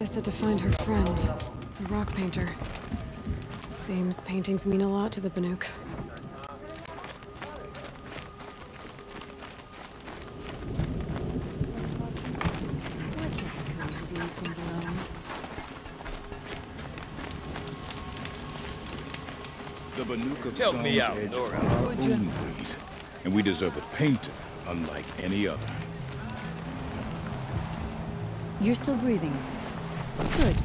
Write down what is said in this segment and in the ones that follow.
said to find her friend, the rock painter. Seems paintings mean a lot to the Banuk. The Banuk of Help me Storm's out, Edge Nora. are our Would you? own breed, and we deserve a painter unlike any other. You're still breathing. Good.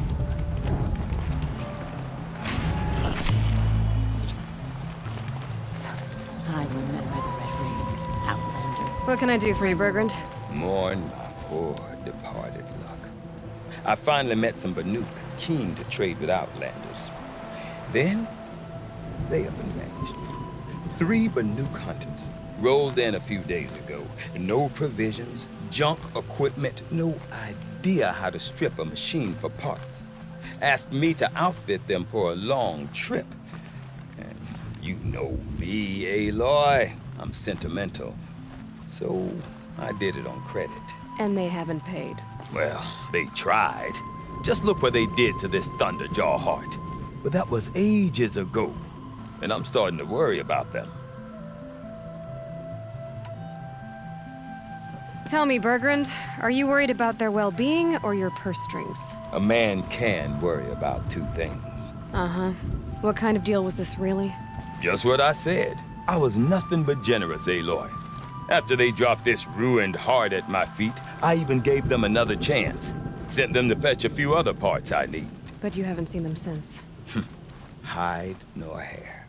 I remember the Red Raids, Outlander. What can I do for you, Bergrand? Mourn for departed luck. I finally met some Banuk keen to trade with Outlanders. Then, they up and vanished. 3 Banuk hunters rolled in a few days ago. No provisions, junk equipment, no idea how to strip a machine for parts. Asked me to outfit them for a long trip. And you know me, Aloy. I'm sentimental. So I did it on credit. And they haven't paid. Well, they tried. Just look what they did to this Thunderjaw heart. But that was ages ago. And I'm starting to worry about them. Tell me, Bergrand, are you worried about their well-being or your purse strings? A man can worry about 2 things. Uh-huh. What kind of deal was this, really? Just what I said. I was nothing but generous, Aloy. After they dropped this ruined heart at my feet, I even gave them another chance. Sent them to fetch a few other parts I need. But you haven't seen them since. Hide nor hair.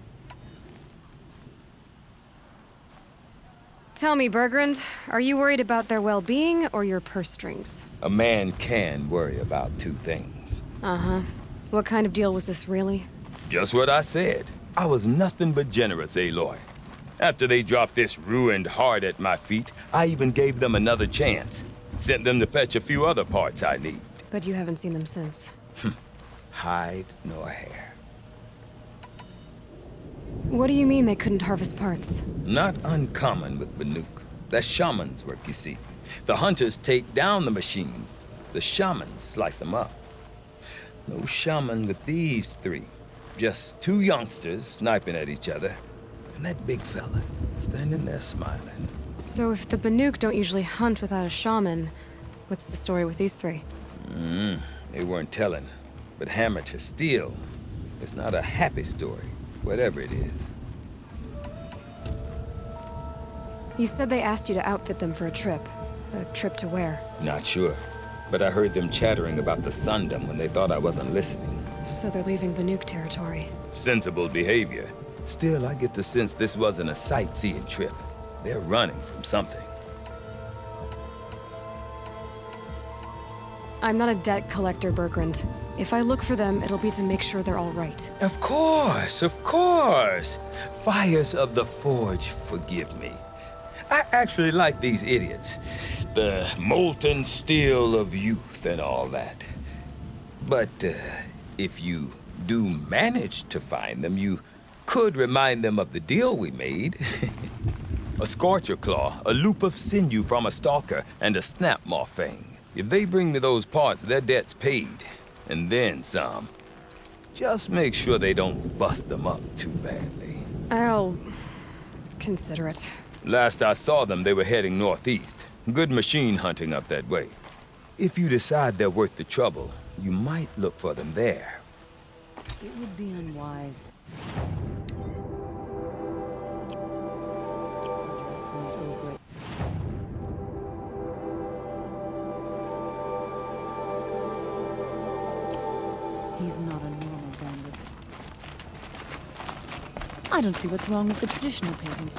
Tell me, Bergrand, are you worried about their well-being or your purse strings? A man can worry about 2 things. Uh-huh. What kind of deal was this, really? Just what I said. I was nothing but generous, Aloy. After they dropped this ruined heart at my feet, I even gave them another chance. Sent them to fetch a few other parts I need. But you haven't seen them since. Hide nor hair. What do you mean they couldn't harvest parts? Not uncommon with Banuk. That's shaman's work, you see. The hunters take down the machines. The shamans slice them up. No shaman with these 3. Just 2 youngsters sniping at each other. And that big fella standing there smiling. So if the Banuk don't usually hunt without a shaman, what's the story with these 3? They weren't telling. But hammer to steel. It's not a happy story, whatever it is. You said they asked you to outfit them for a trip. A trip to where? Not sure. But I heard them chattering about the Sundom when they thought I wasn't listening. So they're leaving Banuk territory. Sensible behavior. Still, I get the sense this wasn't a sightseeing trip. They're running from something. I'm not a debt collector, Bergrand. If I look for them, it'll be to make sure they're all right. Of course, of course. Fires of the Forge, forgive me. I actually like these idiots. The molten steel of youth and all that. But if you do manage to find them, you could remind them of the deal we made. A Scorcher Claw, a loop of sinew from a stalker, and a Snapmaw Fang. If they bring me those parts, their debt's paid. And then some. Just make sure they don't bust them up too badly. I'll consider it. Last I saw them, they were heading northeast. Good machine hunting up that way. If you decide they're worth the trouble, you might look for them there. It would be unwise. He's not a normal bandit. I don't see what's wrong with the traditional painting.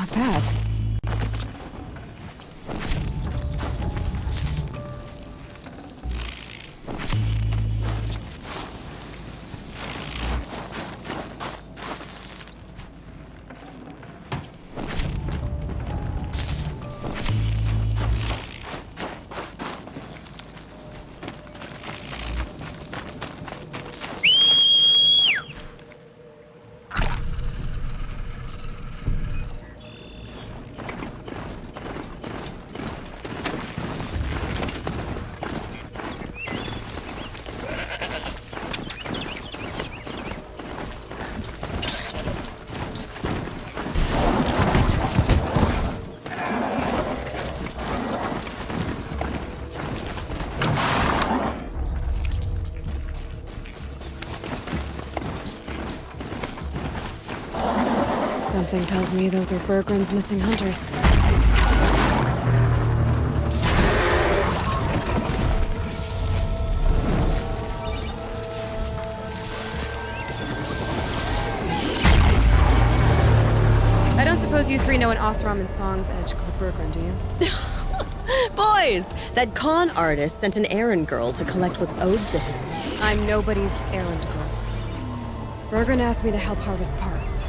Not bad. Something tells me those are Bergren's missing hunters. I don't suppose you three know an Osram and Song's edge called Bergren, do you? Boys, that con artist sent an errand girl to collect what's owed to him. I'm nobody's errand girl. Bergren asked me to help harvest parts.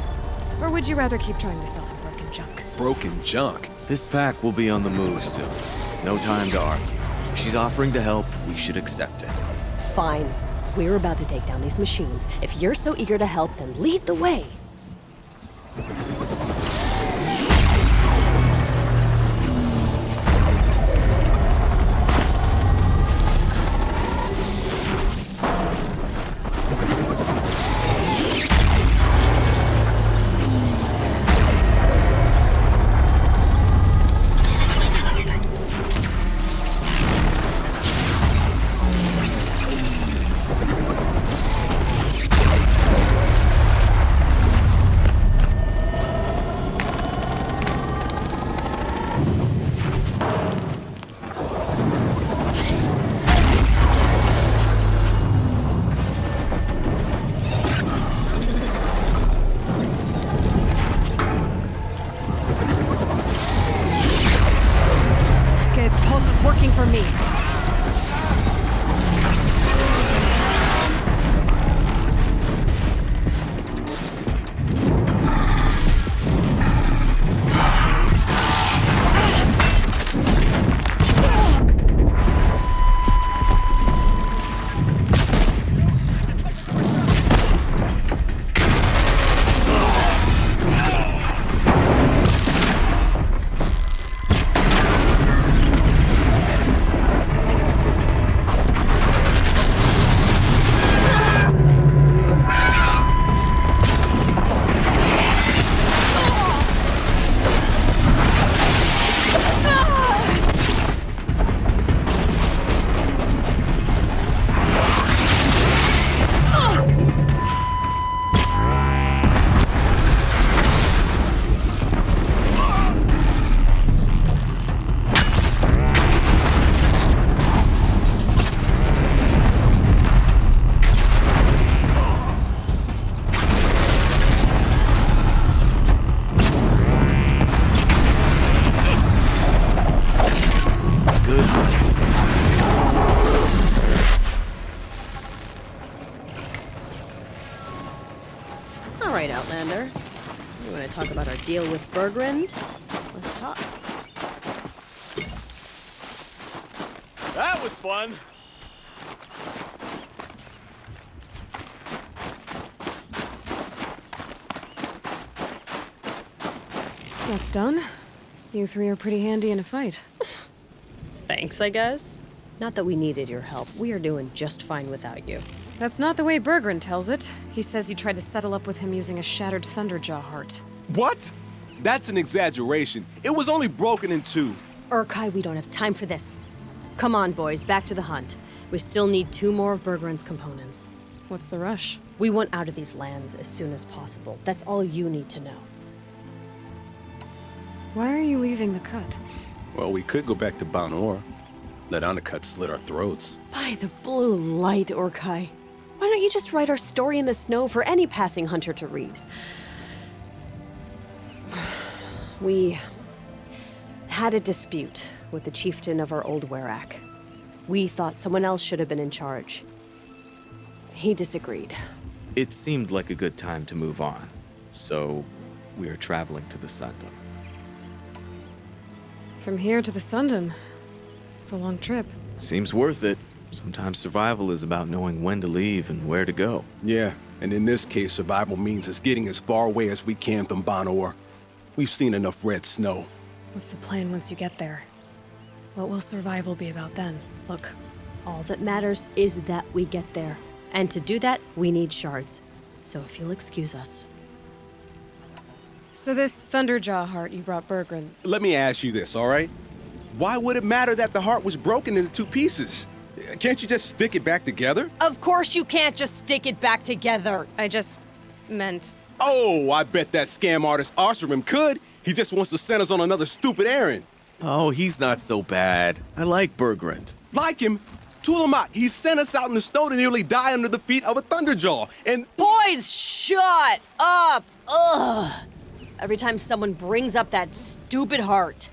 Or would you rather keep trying to sell him broken junk? Broken junk? This pack will be on the move soon. No time to argue. If she's offering to help, we should accept it. Fine. We're about to take down these machines. If you're so eager to help, then lead the way. Working for me. All right, Outlander. You want to talk about our deal with Bergrend? Let's talk. That was fun. That's done. You three are pretty handy in a fight. Thanks, I guess. Not that we needed your help. We are doing just fine without you. That's not the way Bergren tells it. He says you tried to settle up with him using a shattered Thunderjaw heart. What? That's an exaggeration. It was only broken in two. Urkai, we don't have time for this. Come on, boys, back to the hunt. We still need 2 more of Bergren's components. What's the rush? We want out of these lands as soon as possible. That's all you need to know. Why are you leaving the cut? Well, we could go back to Banor. Let Anacut slit our throats. By the blue light, Urkai. Why don't you just write our story in the snow for any passing hunter to read? we had a dispute with the chieftain of our old Werak. We thought someone else should have been in charge. He disagreed. It seemed like a good time to move on, so we're traveling to the Sundom. From here to the Sundom. It's a long trip. Seems worth it. Sometimes survival is about knowing when to leave and where to go. Yeah, and in this case, survival means us getting as far away as we can from Banor. We've seen enough red snow. What's the plan once you get there? What will survival be about then? Look, all that matters is that we get there. And to do that, we need shards. So if you'll excuse us. So this Thunderjaw heart you brought Bergrun, Let me ask you this, all right? Why would it matter that the heart was broken into 2 pieces? Can't you just stick it back together? Of course you can't just stick it back together. I just meant... Oh, I bet that scam artist Arsarim could. He just wants to send us on another stupid errand. Oh, he's not so bad. I like Bergrund. Like him, Tulamat, he sent us out in the snow to nearly die under the feet of a Thunderjaw. And Boys, shut up! Ugh! Every time someone brings up that stupid heart.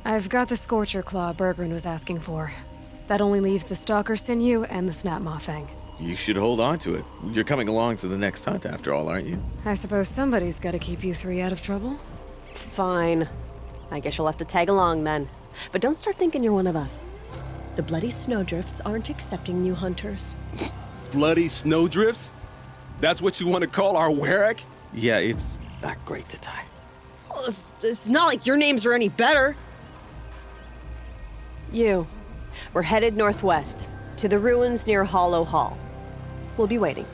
I've got the Scorcher Claw Bergrun was asking for. That only leaves the Stalker Sinew and the Snap Maw Fang. You should hold on to it. You're coming along to the next hunt after all, aren't you? I suppose somebody's gotta keep you 3 out of trouble. Fine. I guess you'll have to tag along then. But don't start thinking you're one of us. The Bloody Snowdrifts aren't accepting new hunters. bloody snowdrifts? That's what you want to call our Werak? Yeah, it's not great to tie. Oh, it's not like your names are any better. We're headed northwest, to the ruins near Hollow Hall. We'll be waiting.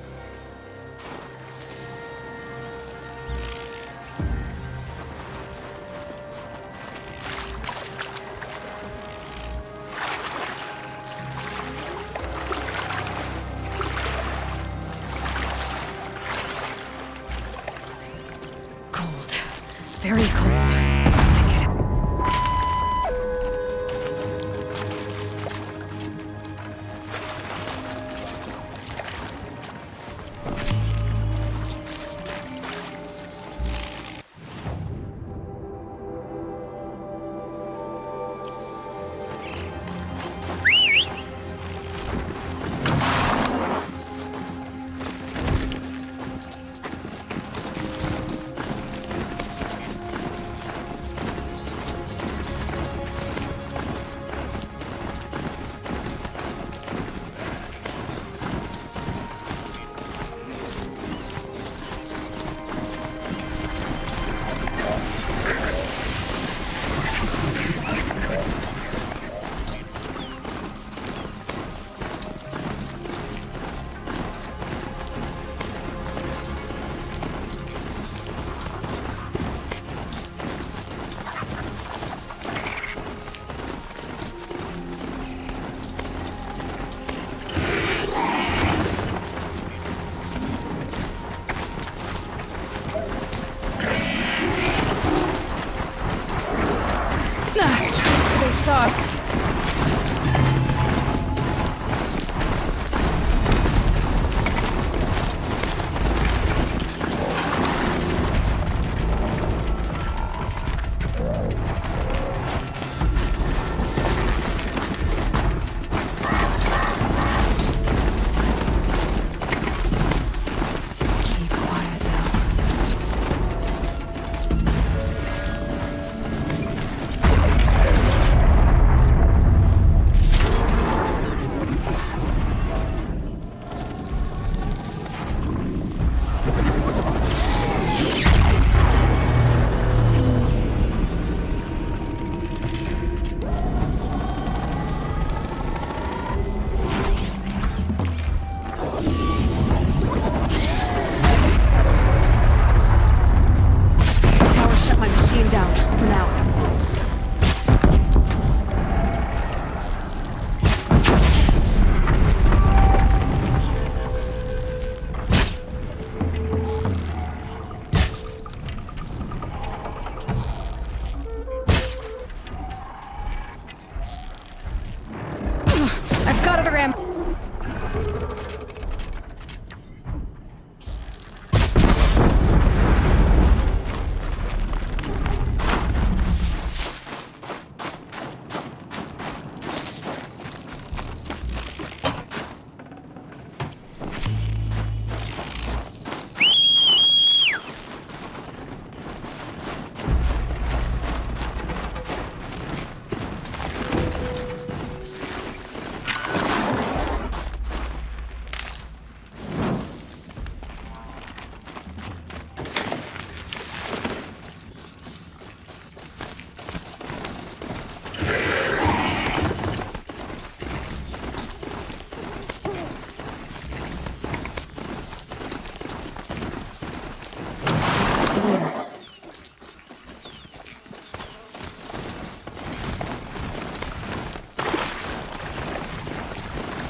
Cold. Very cold. I get it. Stay sauce. Keep quiet now. Power shut my machine down for now. I've got it, Ram.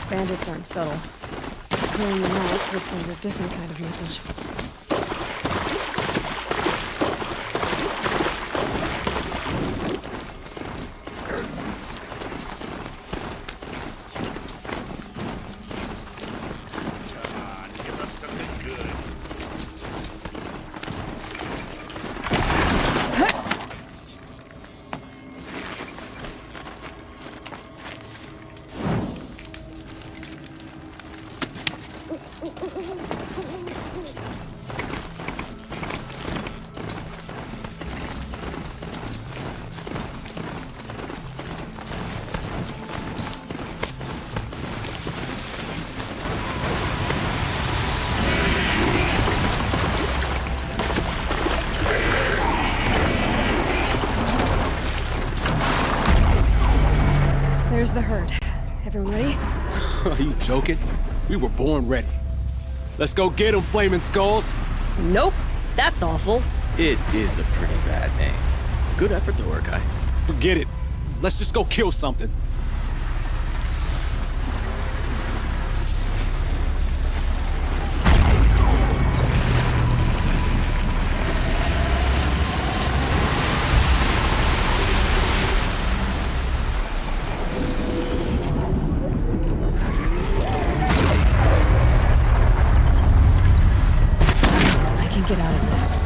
Bandits aren't subtle. Clearing them out would send a different kind of message. There's the herd. Everyone ready? Are you joking? We were born ready. Let's go get them, Flaming Skulls. Nope, that's awful. It is a pretty bad name. Good effort, Dorikai. Forget it. Let's just go kill something. I can get out of this.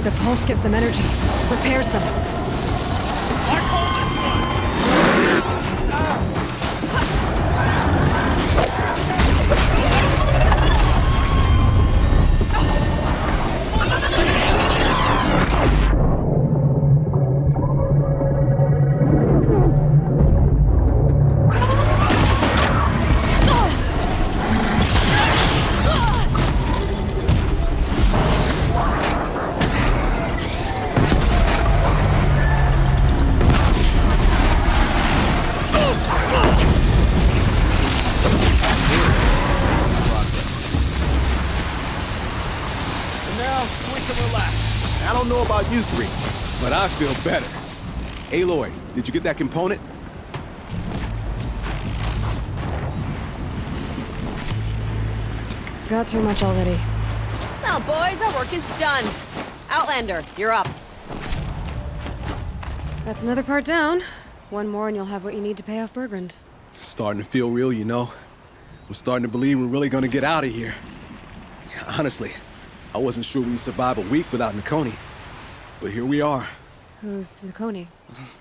The pulse gives them energy, repairs them. I don't know about you three, but I feel better. Aloy, did you get that component? Got too much already. Now, boys, our work is done. Outlander, you're up. That's another part down. One more and you'll have what you need to pay off Bergrand. Starting to feel real, you know. I'm starting to believe we're really gonna get out of here. Honestly, I wasn't sure we'd survive a week without Nakoni. But here we are. Who's Nakoni?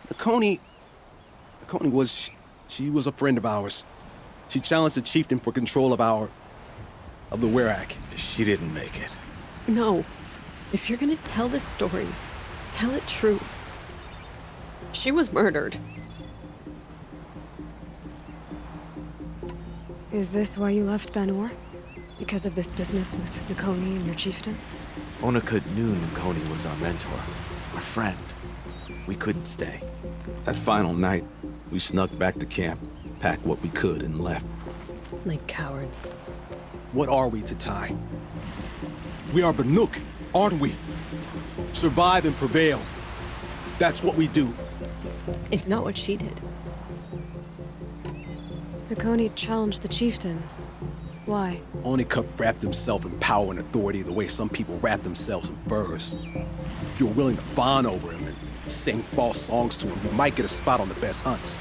Nakoni was... she was a friend of ours. She challenged the chieftain for control of the Werak. She didn't make it. No. If you're gonna tell this story, tell it true. She was murdered. Is this why you left Banor? Because of this business with Nakoni and your chieftain? Onakut knew Nakoni was our mentor, our friend. We couldn't stay. That final night, we snuck back to camp, packed what we could, and left. Like cowards. What are we to Tai? We are Banuk, aren't we? Survive and prevail. That's what we do. It's not what she did. Nakoni challenged the chieftain. Why? Onakut wrapped himself in power and authority the way some people wrap themselves in furs. If you're willing to fawn over him and sing false songs to him, you might get a spot on the best hunts.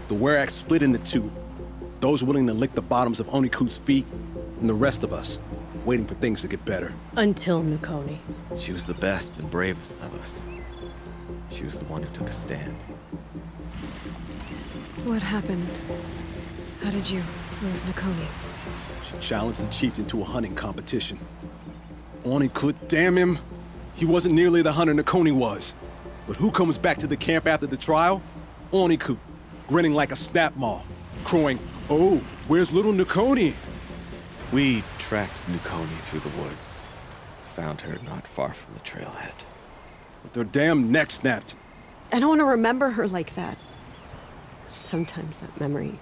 The Werak split into two. Those willing to lick the bottoms of Onakut's feet, and the rest of us, waiting for things to get better. Until Nakoni. She was the best and bravest of us. She was the one who took a stand. What happened? How did you lose Nakoni? She challenged the chieftain to a hunting competition. Onakut, damn him, he wasn't nearly the hunter Nakoni was. But who comes back to the camp after the trial? Onakut, grinning like a snap maw, crowing, "Oh, where's little Nakoni?" We tracked Nukoni through the woods. Found her not far from the trailhead. With their damn neck snapped. I don't want to remember her like that. Sometimes that memory,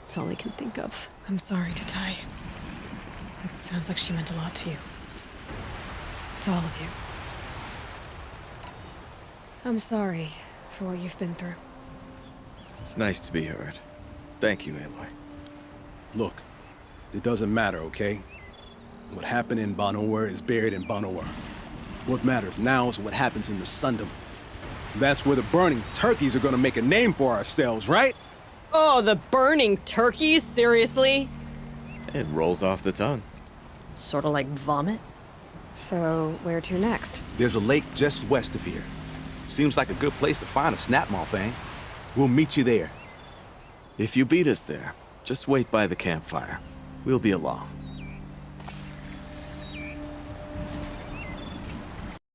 it's all I can think of. I'm sorry, Tatai. It sounds like she meant a lot to you. To all of you. I'm sorry for what you've been through. It's nice to be heard. Thank you, Aloy. Look, it doesn't matter, okay? What happened in Banowar is buried in Banowar. What matters now is what happens in the Sundom. That's where the burning turkeys are gonna make a name for ourselves, right? Oh, the burning turkeys? Seriously? It rolls off the tongue. Sort of like vomit? So, where to next? There's a lake just west of here. Seems like a good place to find a Snapmaw Fang. We'll meet you there. If you beat us there, just wait by the campfire. We'll be along.